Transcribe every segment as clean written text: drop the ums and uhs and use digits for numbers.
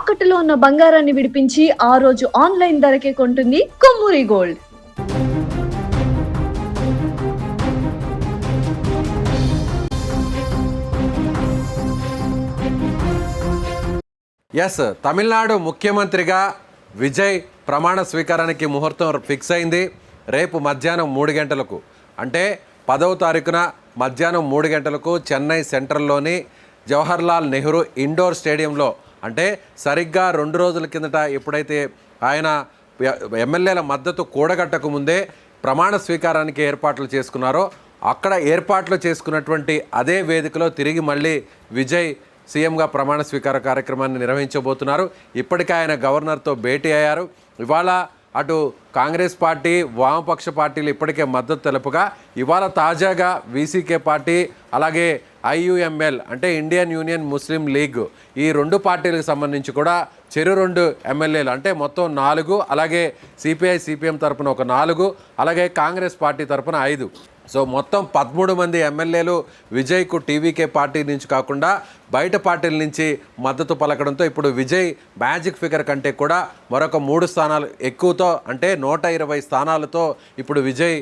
తాకట్టులో ఉన్న బంగారాన్ని విడిపించి ఆ రోజు ఆన్లైన్ ధరకే కొంటుంది కొమ్మూరి గోల్డ్. ఎస్, తమిళనాడు ముఖ్యమంత్రిగా విజయ్ ప్రమాణ స్వీకారానికి ముహూర్తం ఫిక్స్ అయింది. రేపు మధ్యాహ్నం 3 గంటలకు, అంటే 10వ తారీఖున మధ్యాహ్నం 3 గంటలకు చెన్నై సెంట్రల్లోని జవహర్లాల్ నెహ్రూ ఇండోర్ స్టేడియంలో, అంటే సరిగ్గా 2 రోజుల కిందట ఎప్పుడైతే ఆయన ఎమ్మెల్యేల మద్దతు కూడగట్టకు ముందే ప్రమాణ స్వీకారానికి ఏర్పాట్లు చేసుకున్నారో, అక్కడ ఏర్పాట్లు చేసుకున్నటువంటి అదే వేదికలో తిరిగి మళ్ళీ విజయ్ సీఎంగా ప్రమాణ స్వీకార కార్యక్రమాన్ని నిర్వహించబోతున్నారు. ఇప్పటికే ఆయన గవర్నర్తో భేటీ అయ్యారు. ఇవాళ అటు కాంగ్రెస్ పార్టీ, వామపక్ష పార్టీలు ఇప్పటికే మద్దతు తెలుపుగా, ఇవాళ తాజాగా వీసీకే పార్టీ, అలాగే ఐయుఎంఎల్ అంటే ఇండియన్ యూనియన్ ముస్లిం లీగ్, ఈ 2 పార్టీలకు సంబంధించి కూడా చెరు 2 ఎమ్మెల్యేలు, అంటే మొత్తం 4, అలాగే సిపిఐ సిపిఎం తరపున ఒక 4, అలాగే కాంగ్రెస్ పార్టీ తరపున 5, సో మొత్తం 13 మంది ఎమ్మెల్యేలు విజయ్కు టీవీకే పార్టీ నుంచి కాకుండా బయట పార్టీల నుంచి మద్దతు పలకడంతో ఇప్పుడు విజయ్ మ్యాజిక్ ఫిగర్ కంటే కూడా మరొక 3 స్థానాలు ఎక్కువతో, అంటే 120 స్థానాలతో ఇప్పుడు విజయ్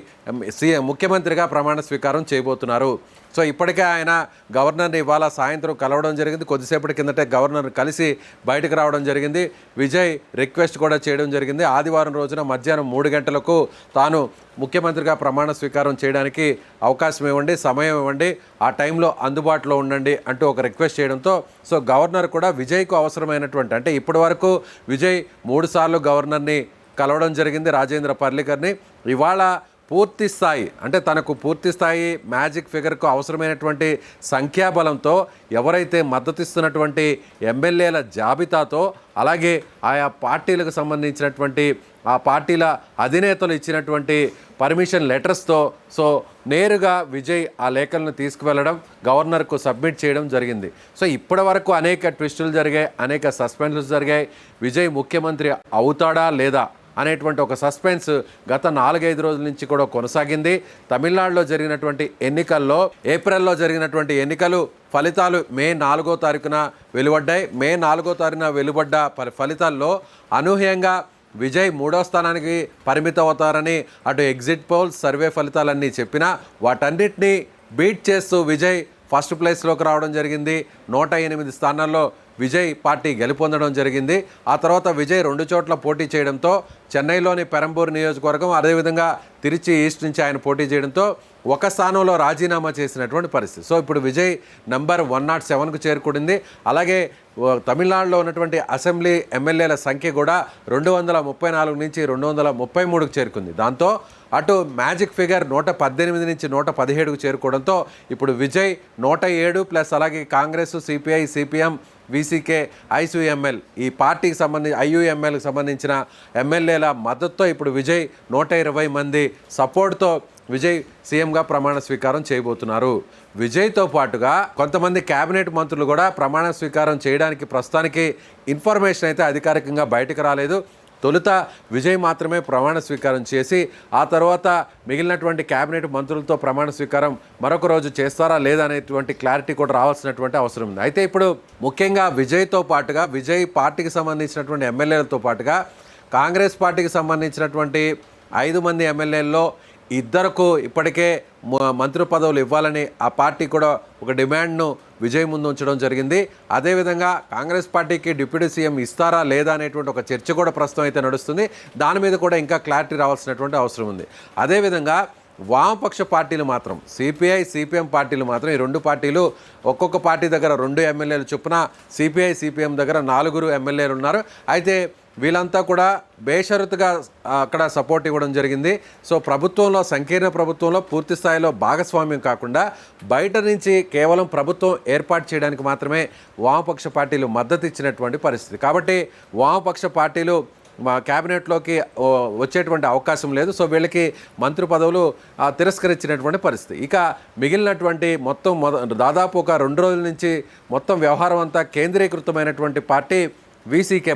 ముఖ్యమంత్రిగా ప్రమాణ స్వీకారం చేయబోతున్నారు. సో ఇప్పటికే ఆయన గవర్నర్ని ఇవాళ సాయంత్రం కలవడం జరిగింది. కొద్దిసేపటి కిందటే గవర్నర్ కలిసి బయటకు రావడం జరిగింది. విజయ్ రిక్వెస్ట్ కూడా చేయడం జరిగింది. ఆదివారం రోజున మధ్యాహ్నం 3 గంటలకు తాను ముఖ్యమంత్రిగా ప్రమాణ స్వీకారం చేయడానికి అవకాశం ఇవ్వండి, సమయం ఇవ్వండి, ఆ టైంలో అందుబాటులో ఉండండి అంటూ ఒక రిక్వెస్ట్ చేయడంతో, సో గవర్నర్ కూడా విజయ్కు అవసరమైనటువంటి, అంటే ఇప్పటి వరకు విజయ్ 3 సార్లు గవర్నర్ని కలవడం జరిగింది, రాజేంద్ర పర్లికర్ని. ఇవాళ పూర్తి స్థాయి, అంటే తనకు పూర్తి స్థాయి మ్యాజిక్ ఫిగర్కు అవసరమైనటువంటి సంఖ్యాబలంతో ఎవరైతే మద్దతిస్తున్నటువంటి ఎమ్మెల్యేల జాబితాతో, అలాగే ఆయా పార్టీలకు సంబంధించినటువంటి ఆ పార్టీల అధినేతలు ఇచ్చినటువంటి పర్మిషన్ లెటర్స్తో, సో నేరుగా విజయ్ ఆ లేఖలను తీసుకువెళ్ళడం, గవర్నర్కు సబ్మిట్ చేయడం జరిగింది. సో ఇప్పటి వరకు అనేక ట్విస్టులు జరిగాయి, అనేక సస్పెన్స్లు జరిగాయి. విజయ్ ముఖ్యమంత్రి అవుతాడా లేదా అనేటువంటి ఒక సస్పెన్స్ గత 4-5 రోజుల నుంచి కూడా కొనసాగింది. తమిళనాడులో జరిగినటువంటి ఎన్నికల్లో, ఏప్రిల్లో జరిగినటువంటి ఎన్నికలు ఫలితాలు మే 4వ తారీఖున వెలువడ్డాయి. మే 4వ తారీఖున వెలువడ్డ ఫలితాల్లో అనూహ్యంగా విజయ్ 3వ స్థానానికి పరిమితం అవుతారని అటు ఎగ్జిట్ పోల్స్, సర్వే ఫలితాలన్నీ చెప్పినా వాటన్నిటినీ బీట్ చేస్తూ విజయ్ ఫస్ట్ ప్లేస్లోకి రావడం జరిగింది. 108 స్థానాల్లో విజయ్ పార్టీ గెలుపొందడం జరిగింది. ఆ తర్వాత విజయ్ 2 చోట్ల పోటీ చేయడంతో, చెన్నైలోని పెరంబూర్ నియోజకవర్గం, అదేవిధంగా తిరుచి ఈస్ట్ నుంచి ఆయన పోటీ చేయడంతో ఒక స్థానంలో రాజీనామా చేసినటువంటి పరిస్థితి. సో ఇప్పుడు విజయ్ నంబర్ 107కు చేరుకుంది. అలాగే తమిళనాడులో ఉన్నటువంటి అసెంబ్లీ ఎమ్మెల్యేల సంఖ్య కూడా 234 నుంచి 233కు చేరుకుంది. దాంతో అటు మ్యాజిక్ ఫిగర్ 118 నుంచి 117కు చేరుకోవడంతో ఇప్పుడు విజయ్ 107 ప్లస్ అలాగే Congress, CPI, CPM, VCK, IUML, ఈ పార్టీకి సంబంధించి ఐయుఎంఎల్కి సంబంధించిన ఎమ్మెల్యేల మద్దతుతో ఇప్పుడు విజయ్ 120 మంది సపోర్ట్తో విజయ్ సీఎంగా ప్రమాణ స్వీకారం చేయబోతున్నారు. విజయ్తో పాటుగా కొంతమంది కేబినెట్ మంత్రులు కూడా ప్రమాణ స్వీకారం చేయడానికి ప్రస్తుతానికి ఇన్ఫర్మేషన్ అయితే అధికారికంగా బయటకు రాలేదు. తొలుత విజయ్ మాత్రమే ప్రమాణ స్వీకారం చేసి, ఆ తర్వాత మిగిలినటువంటి కేబినెట్ మంత్రులతో ప్రమాణ స్వీకారం మరొక రోజు చేస్తారా లేదా అనేటువంటి క్లారిటీ కూడా రావాల్సినటువంటి అవసరం ఉంది. అయితే ఇప్పుడు ముఖ్యంగా విజయ్తో పాటుగా, విజయ్ పార్టీకి సంబంధించినటువంటి ఎమ్మెల్యేలతో పాటుగా కాంగ్రెస్ పార్టీకి సంబంధించినటువంటి 5 మంది ఎమ్మెల్యేల్లో 2కు ఇప్పటికే మంత్రి పదవులు ఇవ్వాలని ఆ పార్టీ కూడా ఒక డిమాండ్ను విజయ్ ముందు ఉంచడం జరిగింది. అదేవిధంగా కాంగ్రెస్ పార్టీకి డిప్యూటీ సీఎం ఇస్తారా లేదా అనేటువంటి ఒక చర్చ కూడా ప్రస్తుతం అయితే నడుస్తుంది. దాని మీద కూడా ఇంకా క్లారిటీ రావాల్సినటువంటి అవసరం ఉంది. అదేవిధంగా వామపక్ష పార్టీలు మాత్రం, సిపిఐ, సిపిఎం పార్టీలు మాత్రం, ఈ 2 పార్టీలు ఒక్కొక్క పార్టీ దగ్గర 2 ఎమ్మెల్యేలు చొప్పున, సిపిఐ, సిపిఎం దగ్గర 4 ఎమ్మెల్యేలు ఉన్నారు. అయితే వీళ్ళంతా కూడా బేషరతుగా అక్కడ సపోర్ట్ ఇవ్వడం జరిగింది. సో ప్రభుత్వంలో, సంకీర్ణ ప్రభుత్వంలో పూర్తి స్థాయిలో భాగస్వామ్యం కాకుండా బయట నుంచి కేవలం ప్రభుత్వం ఏర్పాటు చేయడానికి మాత్రమే వామపక్ష పార్టీలు మద్దతు ఇచ్చినటువంటి పరిస్థితి. కాబట్టి వామపక్ష పార్టీలు క్యాబినెట్లోకి వచ్చేటువంటి అవకాశం లేదు. సో వీళ్ళకి మంత్రి పదవులు తిరస్కరించినటువంటి పరిస్థితి. ఇక మిగిలినటువంటి మొత్తం దాదాపు ఒక 2 రోజుల నుంచి మొత్తం వ్యవహారం అంతా కేంద్రీకృతమైనటువంటి పార్టీ వీసీకే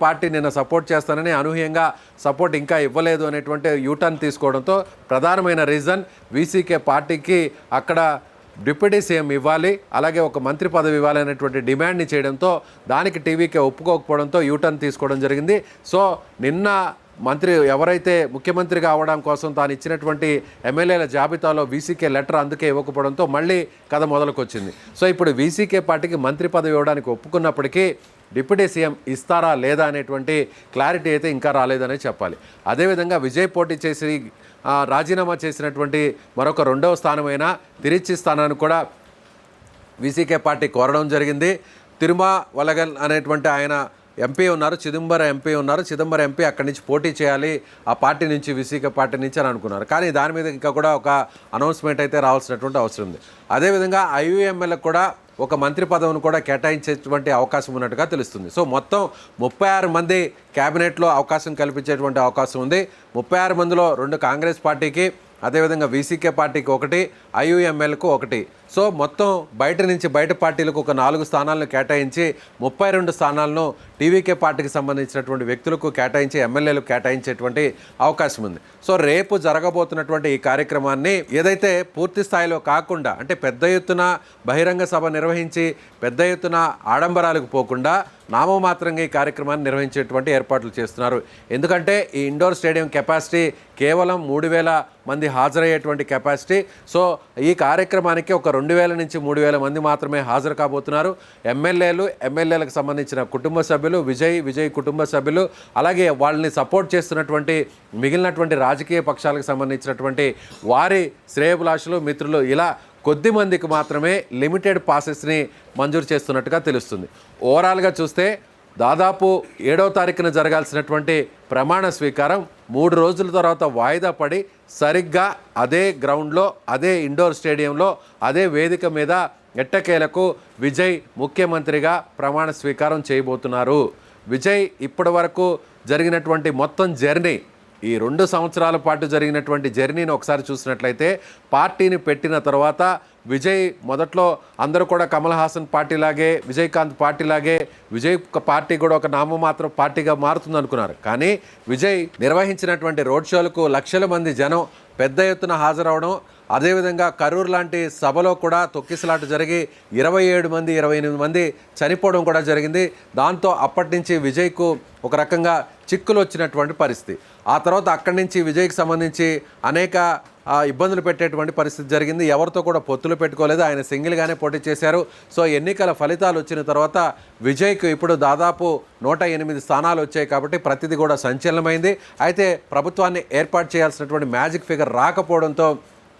పార్టీ నిన్న సపోర్ట్ చేస్తానని అనూహ్యంగా సపోర్ట్ ఇంకా ఇవ్వలేదు అనేటువంటి యూటర్న్ తీసుకోవడంతో ప్రధానమైన రీజన్ వీసీకే పార్టీకి అక్కడ డిప్యూటీ సీఎం ఇవ్వాలి, అలాగే ఒక మంత్రి పదవి ఇవ్వాలి అనేటువంటి డిమాండ్ని చేయడంతో దానికి టీవీకే ఒప్పుకోకపోవడంతో యూటర్న్ తీసుకోవడం జరిగింది. సో నిన్న మంత్రి ఎవరైతే ముఖ్యమంత్రిగా అవడం కోసం తాను ఇచ్చినటువంటి ఎమ్మెల్యేల జాబితాలో వీసీకే లెటర్ అందుకే ఇవ్వకపోవడంతో మళ్ళీ కథ మొదలుకొచ్చింది. సో ఇప్పుడు వీసీకే పార్టీకి మంత్రి పదవి ఇవ్వడానికి ఒప్పుకున్నప్పటికీ డిప్యూటీ సీఎం ఇస్తారా లేదా అనేటువంటి క్లారిటీ అయితే ఇంకా రాలేదనే చెప్పాలి. అదేవిధంగా విజయ్ పోటీ చేసి రాజీనామా చేసినటువంటి మరొక 2వ స్థానమైన తిరుచి స్థానాన్ని కూడా వీసీకే పార్టీ కోరడం జరిగింది. తిరుమావలగల్ అనేటువంటి ఆయన ఎంపీ ఉన్నారు, చిదంబరం ఎంపీ ఉన్నారు. చిదంబరం ఎంపీ అక్కడి నుంచి పోటీ చేయాలి ఆ పార్టీ నుంచి, వీసీకే పార్టీ నుంచి అని అనుకున్నారు. కానీ దాని మీద ఇంకా కూడా ఒక అనౌన్స్మెంట్ అయితే రావాల్సినటువంటి అవసరం ఉంది. అదేవిధంగా ఐయుఎంఎల్కి కూడా ఒక మంత్రి పదవిని కూడా కేటాయించేటువంటి అవకాశం ఉన్నట్టుగా తెలుస్తుంది. సో మొత్తం 36 మంది క్యాబినెట్లో అవకాశం కల్పించేటువంటి అవకాశం ఉంది. 36 మందిలో 2 కాంగ్రెస్ పార్టీకి, అదేవిధంగా వీసీకే పార్టీకి 1, ఐయుఎంఎల్కు 1. సో మొత్తం బయట పార్టీలకు ఒక 4 స్థానాలను కేటాయించి 32 స్థానాలను టీవీకే పార్టీకి సంబంధించినటువంటి వ్యక్తులకు కేటాయించి ఎమ్మెల్యేలకు కేటాయించేటువంటి అవకాశం ఉంది. సో రేపు జరగబోతున్నటువంటి ఈ కార్యక్రమాన్ని ఏదైతే పూర్తి స్థాయిలో కాకుండా, అంటే పెద్ద ఎత్తున బహిరంగ సభ నిర్వహించి పెద్ద ఎత్తున ఆడంబరాలకు పోకుండా నామమాత్రంగా ఈ కార్యక్రమాన్ని నిర్వహించేటువంటి ఏర్పాట్లు చేస్తున్నారు. ఎందుకంటే ఈ ఇండోర్ స్టేడియం కెపాసిటీ కేవలం 3,000 మంది హాజరయ్యేటువంటి కెపాసిటీ. సో ఈ కార్యక్రమానికి ఒక 2,000 నుంచి 3,000 మంది మాత్రమే హాజరు కాబోతున్నారు. ఎమ్మెల్యేలకు సంబంధించిన కుటుంబ సభ్యులు, విజయ్ కుటుంబ సభ్యులు, అలాగే వాళ్ళని సపోర్ట్ చేస్తున్నటువంటి మిగిలినటువంటి రాజకీయ పక్షాలకు సంబంధించినటువంటి వారి శ్రేయోభిలాషులు, మిత్రులు, ఇలా కొద్ది మందికి మాత్రమే లిమిటెడ్ పాసెస్ని మంజూరు చేస్తున్నట్టుగా తెలుస్తుంది. ఓవరాల్గా చూస్తే దాదాపు 7వ తారీఖున జరగాల్సినటువంటి ప్రమాణ స్వీకారం 3 రోజుల తర్వాత వాయిదా పడి సరిగ్గా అదే గ్రౌండ్లో, అదే ఇండోర్ స్టేడియంలో, అదే వేదిక మీద ఎట్టకేలకు విజయ్ ముఖ్యమంత్రిగా ప్రమాణ స్వీకారం చేయబోతున్నారు. విజయ్ ఇప్పటి వరకు జరిగినటువంటి మొత్తం జర్నీ, ఈ 2 సంవత్సరాల పాటు జరిగినటువంటి జర్నీని ఒకసారి చూసినట్లయితే పార్టీని పెట్టిన తర్వాత విజయ్ మొదట్లో అందరూ కూడా కమల్ హాసన్ పార్టీలాగే, విజయకాంత్ పార్టీలాగే విజయ్ పార్టీ కూడా ఒక నామమాత్రం పార్టీగా మారుతుంది అనుకున్నారు. కానీ విజయ్ నిర్వహించినటువంటి రోడ్ షోలకు లక్షల మంది జనం పెద్ద ఎత్తున హాజరవడం, అదేవిధంగా కరూర్ లాంటి సభలో కూడా తొక్కిసలాట జరిగి 28 మంది చనిపోవడం కూడా జరిగింది. దాంతో అప్పటి నుంచి విజయ్కు ఒక రకంగా చిక్కులు వచ్చినటువంటి పరిస్థితి. ఆ తర్వాత అక్కడి నుంచి విజయ్కి సంబంధించి అనేక ఇబ్బందులు పెట్టేటువంటి పరిస్థితి జరిగింది. ఎవరితో కూడా పొత్తులు పెట్టుకోలేదు, ఆయన సింగిల్గానే పోటీ చేశారు. సో ఎన్నికల ఫలితాలు వచ్చిన తర్వాత విజయ్కు ఇప్పుడు దాదాపు 108 స్థానాలు వచ్చాయి కాబట్టి ప్రతిదీ కూడా సంచలనమైంది. అయితే ప్రభుత్వాన్ని ఏర్పాటు చేయాల్సినటువంటి మ్యాజిక్ ఫిగర్ రాకపోవడంతో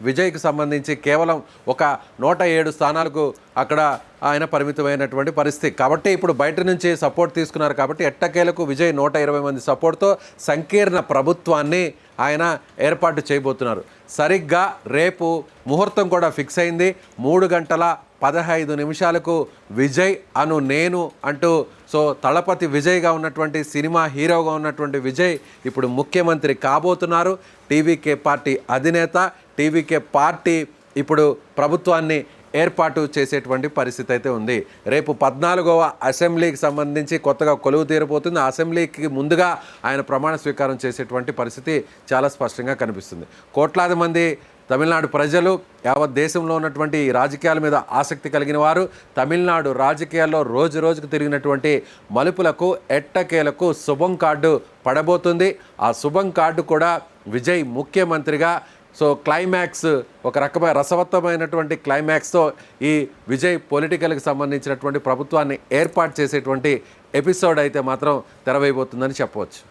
విజయ్కి సంబంధించి కేవలం ఒక 107 స్థానాలకు అక్కడ ఆయన పరిమితమైనటువంటి పరిస్థితి. కాబట్టి ఇప్పుడు బయట నుంచి సపోర్ట్ తీసుకున్నారు కాబట్టి ఎట్టకేలకు విజయ్ 120 మంది సపోర్ట్తో సంకీర్ణ ప్రభుత్వాన్ని ఆయన ఏర్పాటు చేయబోతున్నారు. సరిగ్గా రేపు ముహూర్తం కూడా ఫిక్స్ అయింది. 3:15 విజయ్ అను నేను అంటూ, సో తలపతి విజయ్గా ఉన్నటువంటి, సినిమా హీరోగా ఉన్నటువంటి విజయ్ ఇప్పుడు ముఖ్యమంత్రి కాబోతున్నారు. టీవీకే పార్టీ అధినేత, టీవీకే పార్టీ ఇప్పుడు ప్రభుత్వాన్ని ఏర్పాటు చేసేటువంటి పరిస్థితి అయితే ఉంది. రేపు 14వ అసెంబ్లీకి సంబంధించి కొత్తగా కొలువు తీరబోతుంది. ఆ అసెంబ్లీకి ముందుగా ఆయన ప్రమాణ స్వీకారం చేసేటువంటి పరిస్థితి చాలా స్పష్టంగా కనిపిస్తుంది. కోట్లాది మంది తమిళనాడు ప్రజలు, యావత్ దేశంలో ఉన్నటువంటి రాజకీయాల మీద ఆసక్తి కలిగిన వారు తమిళనాడు రాజకీయాల్లో రోజు రోజుకు తిరిగినటువంటి మలుపులకు ఎట్టకేలకు శుభం కార్డు పడబోతుంది. ఆ శుభం కార్డు కూడా విజయ్ ముఖ్యమంత్రిగా, సో క్లైమాక్స్, ఒక రకమైన రసవత్తమైనటువంటి క్లైమాక్స్తో ఈ విజయ్ పొలిటికల్కి సంబంధించినటువంటి ప్రభుత్వాన్ని ఏర్పాటు చేసేటువంటి ఎపిసోడ్ అయితే మాత్రం తెరవేయబోతుందని చెప్పవచ్చు.